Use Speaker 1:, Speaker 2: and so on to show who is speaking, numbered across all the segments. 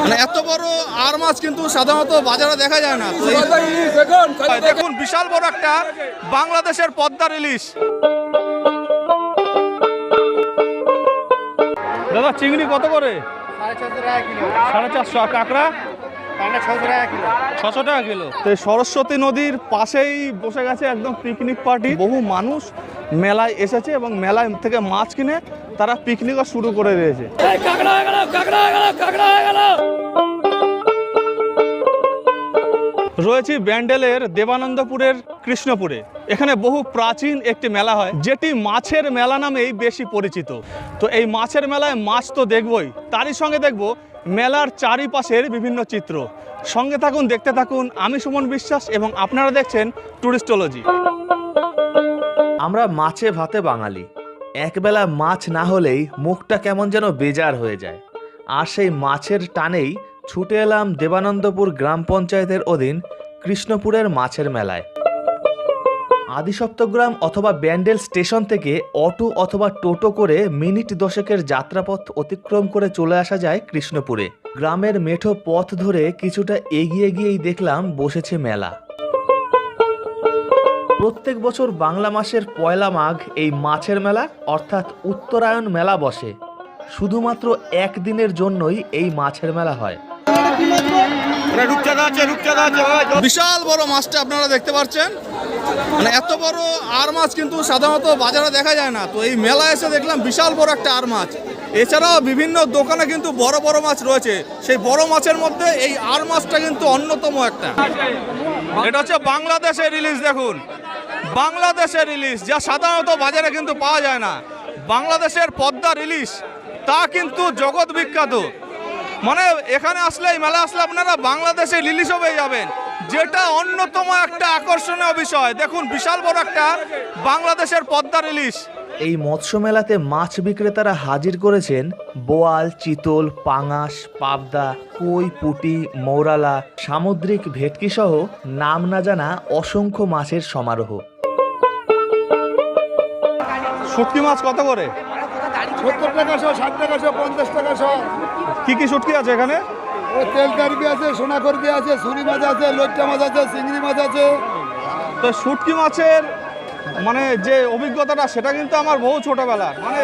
Speaker 1: মানে এত বড় আর মাছ কিন্তু সাধারণত বাজারে দেখা যায় না। দেখুন বিশাল বড় একটা বাংলাদেশের পদ্মার ইলিশ। দাদা চিংড়ি কত করে? 450 কাঁকড়া 600 টাকা কিলো। তো সরস্বতী নদীর পাশেই বসে গেছে একদম পিকনিক পার্টি। বহু মানুষ মেলায় এসেছে এবং মেলায় থেকে মাছ কিনে তারা পিকনিকও শুরু করে দিয়েছে। রয়েছি ব্যান্ডেলের দেবানন্দপুরের কৃষ্ণপুরে। এখানে বহু প্রাচীন একটি মেলা হয় যেটি মাছের মেলা নামেই বেশি পরিচিত। তো এই মাছের মেলায় মাছ তো দেখবই, তারই সঙ্গে দেখব মেলার চারিপাশের বিভিন্ন চিত্র। সঙ্গে থাকুন, দেখতে থাকুন। আমি সুমন বিশ্বাস এবং আপনারা দেখছেন টুরিস্টোলজি।
Speaker 2: আমরা মাছে ভাতে বাঙালি, একবেলা মাছ না হলেই মুখটা কেমন যেন বেজার হয়ে যায়। আর সেই মাছের টানেই ছুটে এলাম দেবানন্দপুর গ্রাম পঞ্চায়েতের অধীন কৃষ্ণপুরের মাছের মেলায়। আদিসপ্তগ্রাম অথবা ব্যান্ডেল স্টেশন থেকে অটো অথবা টোটো করে মিনিট 10-এর যাত্রাপথ অতিক্রম করে চলে আসা যায় কৃষ্ণপুরে। গ্রামের মেঠো পথ ধরে কিছুটা এগিয়ে গিয়েই দেখলাম বসেছে মেলা। প্রত্যেক বছর বাংলা মাসের পয়লা মাঘ এই মাছের মেলা অর্থাৎ উত্তরায়ণ মেলা বসে। শুধুমাত্র একদিনের জন্যই এই মাছের মেলা হয়।
Speaker 1: বিশাল বড় মাছটা আপনারা দেখতে পাচ্ছেন। মানে এত বড় আর মাছ কিন্তু সাধারণত বাজারে দেখা যায় না। তো এই মেলায় এসে দেখলাম বিশাল বড় একটা আর মাছ। এছাড়াও বিভিন্ন দোকানে কিন্তু বড় বড় মাছ রয়েছে। সেই বড় মাছের মধ্যে এই আর মাছটা কিন্তু অন্যতম একটা। এটা হচ্ছে বাংলাদেশের ইলিশ। দেখুন বাংলাদেশের ইলিশ, যা সাধারণত বাজারে কিন্তু পাওয়া যায় না। বাংলাদেশের পদ্মার ইলিশ, তা কিন্তু জগৎ বিখ্যাত। মানে এখানে আসলে, এই মেলা আসলে আপনারা বাংলাদেশের ইলিশও পেয়ে যাবেন, যেটা অন্যতম একটা আকর্ষণীয় বিষয়। দেখুন বিশাল বড় একটা বাংলাদেশের পদ্মার ইলিশ।
Speaker 2: এই মৎস্য মেলাতে মাছ বিক্রেতারা হাজির করেছেন বোয়াল, চিতল, পাঙাশ, পাবদা, কই, পুঁটি, মৌরালা, সামুদ্রিক ভেটকি সহ নাম না জানা অসংখ্য মাছের সমারোহ।
Speaker 1: শুটকি মাছ কত করে?
Speaker 3: 70 টাকা শো, 60 টাকা শো, 50 টাকা শো।
Speaker 1: কি কি শুটকি আছে এখানে?
Speaker 3: তেল কারবি আছে, সোনাকরবি আছে, ছুরি মাছ আছে, লইট্টা মাছ আছে, চিংড়ি মাছ আছে।
Speaker 1: তো শুটকি মাছের মানে যে অভিজ্ঞতাটা, সেটা কিন্তু আমার বহু ছোটবেলার। মানে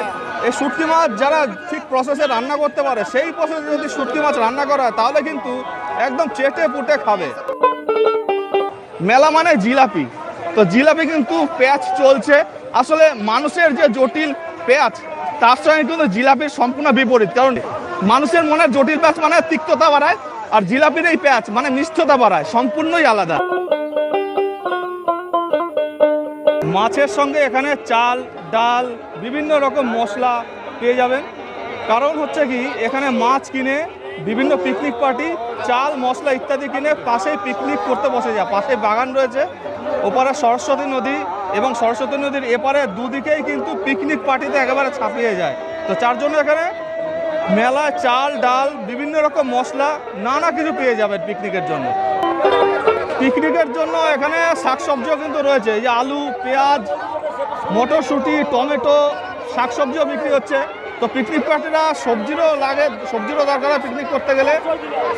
Speaker 1: এই শুটকি মাছ যারা ঠিক প্রসেসে রান্না করতে পারে, সেই প্রসেসে যদি শুটকি মাছ রান্না করা হয় তাহলে কিন্তু একদম চেটে পুটে খাবে। মেলা মানে জিলাপি। তো জিলাপি কিন্তু প্যাচ চলছে। আসলে মানুষের যে জটিল প্যাচ, তার সঙ্গে কিন্তু জিলাপির সম্পূর্ণ বিপরীত। কারণ মানুষের মনে জটিল প্যাচ মানে তিক্ততা বাড়ায়, আর জিলাপির এই প্যাচ মানে মিষ্টতা বাড়ায়, সম্পূর্ণই আলাদা। মাছের সঙ্গে এখানে চাল, ডাল, বিভিন্ন রকম মশলা পেয়ে যাবেন। কারণ হচ্ছে কি, এখানে মাছ কিনে বিভিন্ন পিকনিক পার্টি চাল, মশলা ইত্যাদি কিনে পাশেই পিকনিক করতে বসে যায়। পাশে বাগান রয়েছে, ওপারে সরস্বতী নদী এবং সরস্বতী নদীর এপারে দুদিকেই কিন্তু পিকনিক পার্টিতে একেবারে ছাপিয়ে যায়। তো যার জন্য এখানে মেলায় চাল, ডাল, বিভিন্ন রকম মশলা, নানা কিছু পেয়ে যাবেন পিকনিকের জন্য। পিকনিকের জন্য এখানে শাকসবজিও কিন্তু রয়েছে। এই যে আলু, পেঁয়াজ, মটরশুঁটি, টমেটো, শাকসবজিও বিক্রি হচ্ছে। তো পিকনিক পার্টিরা সবজিরও দরকার হয় পিকনিক করতে গেলে,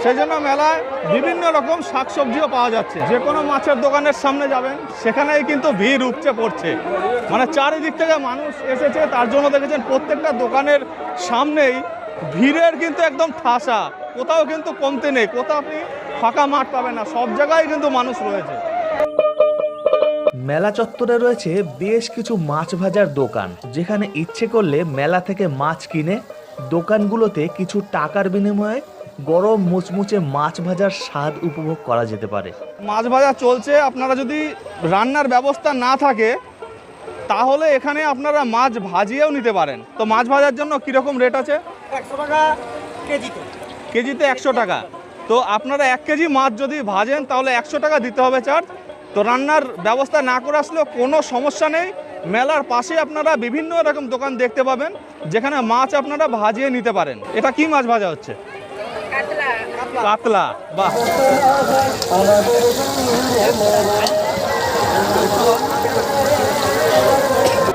Speaker 1: সেই জন্য মেলায় বিভিন্ন রকম শাকসবজিও পাওয়া যাচ্ছে। যে কোনো মাছের দোকানের সামনে যাবেন, সেখানেই কিন্তু ভিড় উপচে পড়ছে। মানে চারিদিক থেকে মানুষ এসেছে, তার জন্য দেখেছেন প্রত্যেকটা দোকানের সামনেই ভিড়ের কিন্তু একদম ঠাসা। কোথাও কিন্তু কমতে নেই, কোথাও আপনি ফাঁকা মাঠ পাবেন না, সব জায়গায় কিন্তু মানুষ রয়েছে।
Speaker 2: মেলা চত্বরে রয়েছে বেশ কিছু মাছ ভাজার দোকান, যেখানে ইচ্ছে করলে মেলা থেকে মাছ কিনে দোকানগুলোতে কিছু টাকার বিনিময়ে গরম মুচমুচে মাছ ভাজার স্বাদ উপভোগ করা যেতে পারে।
Speaker 1: মাছ ভাজা চলছে। আপনারা যদি রান্নার ব্যবস্থা না থাকে তাহলে এখানে আপনারা মাছ ভাজিয়েও নিতে পারেন। তো মাছ ভাজার জন্য কীরকম রেট আছে?
Speaker 3: 100 টাকা কেজিতে।
Speaker 1: কেজিতে 100 টাকা। তো আপনারা 1 কেজি মাছ যদি ভাজেন তাহলে 100 টাকা দিতে হবে চার্জ। তো রান্নার ব্যবস্থা না করে আসলেও কোনো সমস্যা নেই। মেলার পাশে আপনারা বিভিন্ন রকম দোকান দেখতে পাবেন, যেখানে মাছ আপনারা ভাজিয়ে নিতে পারেন। এটা কি মাছ ভাজা হচ্ছে? কাতলা। বাহ।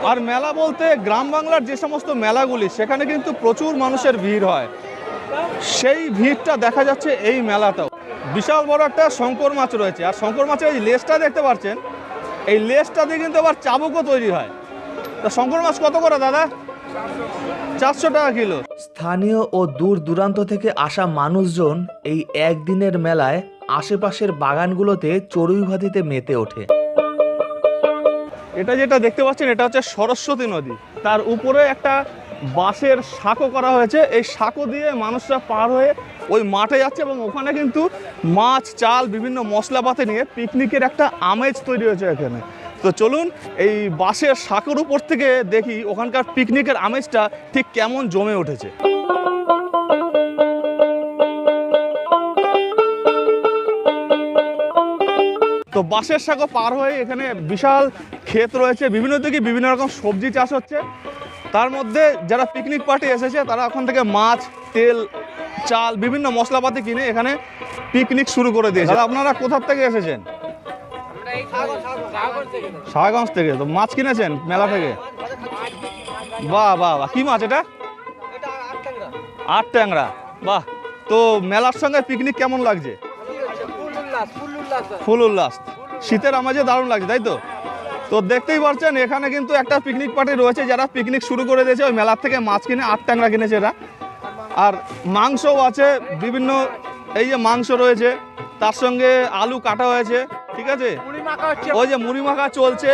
Speaker 1: আর মেলা বলতে গ্রাম বাংলার যে সমস্ত মেলাগুলি, সেখানে কিন্তু প্রচুর মানুষের ভিড় হয়। সেই ভিড়টা দেখা যাচ্ছে এই মেলাতেও। বিশাল বড় একটা শঙ্কর মাছ রয়েছে, আর শঙ্কর মাছের এই লেজটা দেখতে পাচ্ছেন, এই লেজটা দিয়ে কিন্তু আবার চাবুকও তৈরি হয়। তা শঙ্কর মাছ কত করে দাদা? 400 টাকা কিলো।
Speaker 2: স্থানীয় ও দূর দূরান্ত থেকে আসা মানুষজন এই একদিনের মেলায় আশেপাশের বাগানগুলোতে চড়ুইভাতিতে মেতে ওঠে।
Speaker 1: এটা যেটা দেখতে পাচ্ছেন এটা হচ্ছে সরস্বতী নদী, তার উপরে একটা বাঁশের সাঁকো করা হয়েছে। এই সাঁকো দিয়ে মানুষরা পার হয়ে ওই মাঠে যাচ্ছে এবং ওখানে কিন্তু মাছ, চাল, বিভিন্ন মশলাপাতি নিয়ে পিকনিকের একটা আমেজ তৈরি হয়েছে এখানে। তো চলুন এই বাঁশের সাঁকোর উপর থেকে দেখি ওখানকার পিকনিকের আমেজটা ঠিক কেমন জমে উঠেছে। তো বাঁশের সাঁকো পার হয়ে এখানে বিশাল ক্ষেত রয়েছে, বিভিন্ন দিকে বিভিন্ন রকম সবজি চাষ হচ্ছে। তার মধ্যে যারা পিকনিক পার্টি এসেছে তারা ওখান থেকে মাছ, তেল, চাল, বিভিন্ন মশলাপাতি কিনে এখানে পিকনিক শুরু করে দিয়েছে। দাদা, আপনারা কোথার থেকে এসেছেন? শাহগঞ্জ থেকে। তো মাছ কিনেছেন মেলা থেকে? বাহ বাহ বাহ, কি মাছ এটা? 8 ট্যাংরা। বাহ। তো মেলার সঙ্গে পিকনিক কেমন লাগছে? ফুল উল্লাস, শীতের আমেজে দারুণ লাগছে, তাই তো? তো দেখতেই পাচ্ছেন এখানে কিন্তু একটা পিকনিক পার্টি রয়েছে যারা পিকনিক শুরু করে দিয়েছে। ওই মেলার থেকে মাছ কিনে 8 ট্যাংরা কিনেছে এরা। আর মাংসও আছে, বিভিন্ন এই যে মাংস রয়েছে, তার সঙ্গে আলু কাটা হয়েছে, ঠিক আছে? ওই যে মুড়ি মাখা চলছে।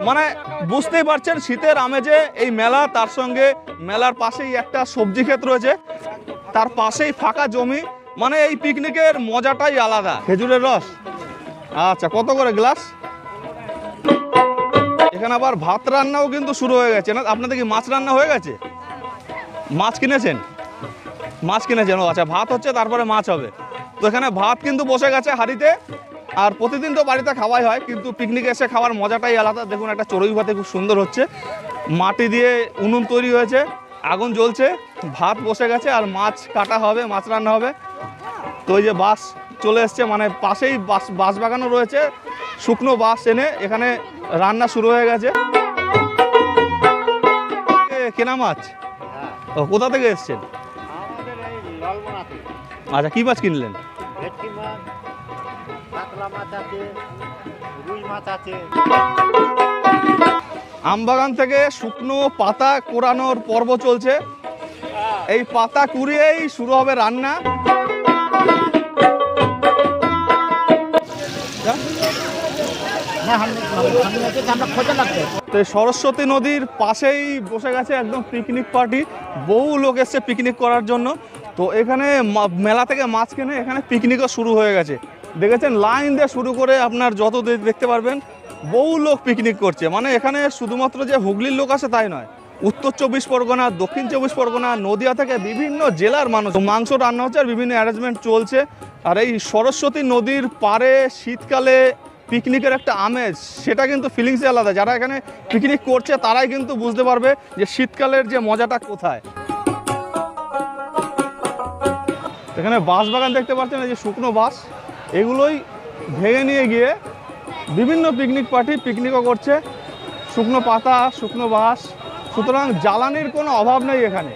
Speaker 1: মানে বুঝতেই পারছেন শীতের আমেজে এই মেলা, তার সঙ্গে মেলার পাশেই একটা সবজি ক্ষেত রয়েছে, তার পাশেই ফাঁকা জমি। মানে এই পিকনিকের মজাটাই আলাদা। খেজুরের রস, আচ্ছা, কত করে গ্লাস? এখানে আবার ভাত রান্নাও কিন্তু শুরু হয়ে গেছে না? আপনাদের কি মাছ রান্না হয়ে গেছে? মাছ কিনেছেন? মাছ কিনেছেন, ও আচ্ছা, ভাত হচ্ছে তারপরে মাছ হবে। তো এখানে ভাত কিন্তু বসে গেছে হাঁড়িতে। আর প্রতিদিন তো বাড়িতে খাওয়াই হয়, কিন্তু পিকনিকে এসে খাওয়ার মজাটাই আলাদা। দেখুন একটা চড়ুই ভাতে খুব সুন্দর হচ্ছে, মাটি দিয়ে উনুন তৈরি হয়েছে, আগুন জ্বলছে, ভাত বসে গেছে, আর মাছ কাটা হবে, মাছ রান্না হবে। তো ওই যে বাঁশ চলে এসছে, মানে পাশেই বাঁশ বাগানও রয়েছে, শুকনো বাঁশ এনে এখানে রান্না শুরু হয়ে গেছে। কেনা মাছ? ও, কোথা থেকে এসছেন? আচ্ছা, কি মাছ কিনলেন? আমবাগান থেকে শুকনো পাতা কোরানোর পর্ব চলছে। এই পাতা কুড়িয়েই শুরু হবে রান্না। তো সরস্বতী নদীর পাশেই বসে গেছে একদম পিকনিক পার্টি। বহু লোক এসছে পিকনিক করার জন্য। তো এখানে মেলা থেকে মাছ কিনে এখানে পিকনিকও শুরু হয়ে গেছে। দেখেছেন লাইন দিয়ে শুরু করে আপনার যত দেখতে পারবেন বহু লোক পিকনিক করছে। মানে এখানে শুধুমাত্র যে হুগলির লোক আসে তাই নয়, উত্তর 24 পরগনা, দক্ষিণ 24 পরগনা, নদিয়া থেকে বিভিন্ন জেলার মানুষ। মাংস রান্না হচ্ছে আর বিভিন্ন অ্যারেঞ্জমেন্ট চলছে। আর এই সরস্বতী নদীর পাড়ে শীতকালে পিকনিকের একটা আমেজ, সেটা কিন্তু ফিলিংসই আলাদা। যারা এখানে পিকনিক করছে তারাই কিন্তু বুঝতে পারবে যে শীতকালের যে মজাটা কোথায়। এখানে বাঁশ বাগান দেখতে পাচ্ছেন, এই যে শুকনো বাঁশ, এগুলোই ভেঙে নিয়ে গিয়ে বিভিন্ন পিকনিক পার্টি পিকনিকও করছে। শুকনো পাতা, শুকনো বাঁশ, সুতরাং জ্বালানির কোনো অভাব নেই এখানে।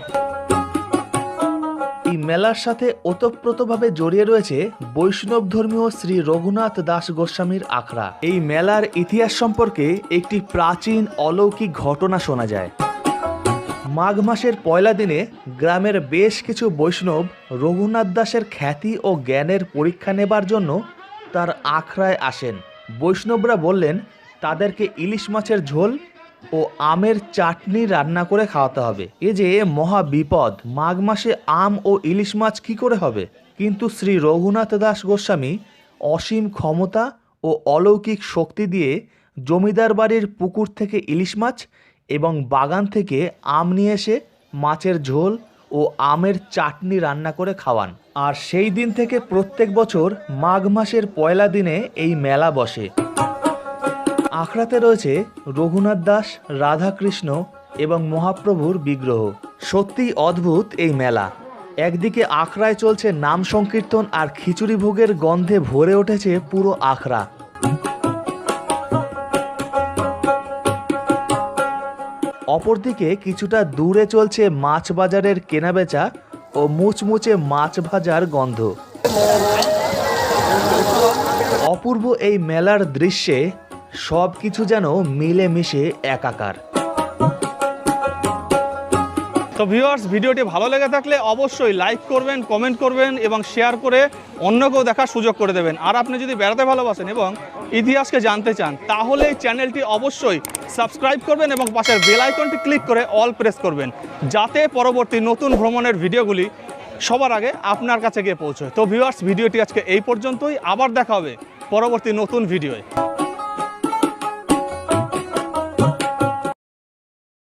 Speaker 2: এই মেলার সাথে ওতপ্রোতভাবে জড়িয়ে রয়েছে বৈষ্ণব ধর্মীয় শ্রী রঘুনাথ দাস গোস্বামীর আখড়া। এই মেলার ইতিহাস সম্পর্কে একটি প্রাচীন অলৌকিক ঘটনা শোনা যায়। মাঘ মাসের পয়লা দিনে গ্রামের বেশ কিছু বৈষ্ণব রঘুনাথ দাসের খ্যাতি ও জ্ঞানের পরীক্ষা নেবার জন্য তার আখড়ায় আসেন। বৈষ্ণবরা বললেন তাদেরকে ইলিশ মাছের ঝোল ও আমের চাটনি রান্না করে খাওয়াতে হবে। এ যে মহা বিপদ, মাঘ মাসে আম ও ইলিশ মাছ কি করে হবে? কিন্তু শ্রী রঘুনাথ দাস গোস্বামী অসীম ক্ষমতা ও অলৌকিক শক্তি দিয়ে জমিদার বাড়ির পুকুর থেকে ইলিশ মাছ এবং বাগান থেকে আম নিয়ে এসে মাছের ঝোল ও আমের চাটনি রান্না করে খাওয়ান। আর সেই দিন থেকে প্রত্যেক বছর মাঘ মাসের পয়লা দিনে এই মেলা বসে। আখড়াতে রয়েছে রঘুনাথ দাস, রাধাকৃষ্ণ এবং মহাপ্রভুর বিগ্রহ। সত্যিই অদ্ভুত এই মেলা। একদিকে আখড়ায় চলছে নাম সংকীর্তন আর খিচুড়ি ভোগের গন্ধে ভরে উঠেছে পুরো আখড়া। অপরদিকে কিছুটা দূরে চলছে মাছ বাজারের কেনাবেচা ও মুচমুচে মাছ ভাজার গন্ধ। অপূর্ব এই মেলার দৃশ্যে সব কিছু যেন মিলেমিশে একাকার।
Speaker 1: তো ভিউয়ার্স, ভিডিওটি ভালো লেগে থাকলে অবশ্যই লাইক করবেন, কমেন্ট করবেন এবং শেয়ার করে অন্যকেও দেখার সুযোগ করে দেবেন। আর আপনি যদি বেড়াতে ভালোবাসেন এবং ইতিহাসকে জানতে চান তাহলে এই চ্যানেলটি অবশ্যই সাবস্ক্রাইব করবেন এবং পাশের বেল আইকনটি ক্লিক করে অল প্রেস করবেন, যাতে পরবর্তী নতুন ভ্রমণের ভিডিওগুলি সবার আগে আপনার কাছে গিয়ে পৌঁছয়। তো ভিউয়ার্স, ভিডিওটি আজকে এই পর্যন্তই। আবার দেখা হবে পরবর্তী নতুন ভিডিওয়ে।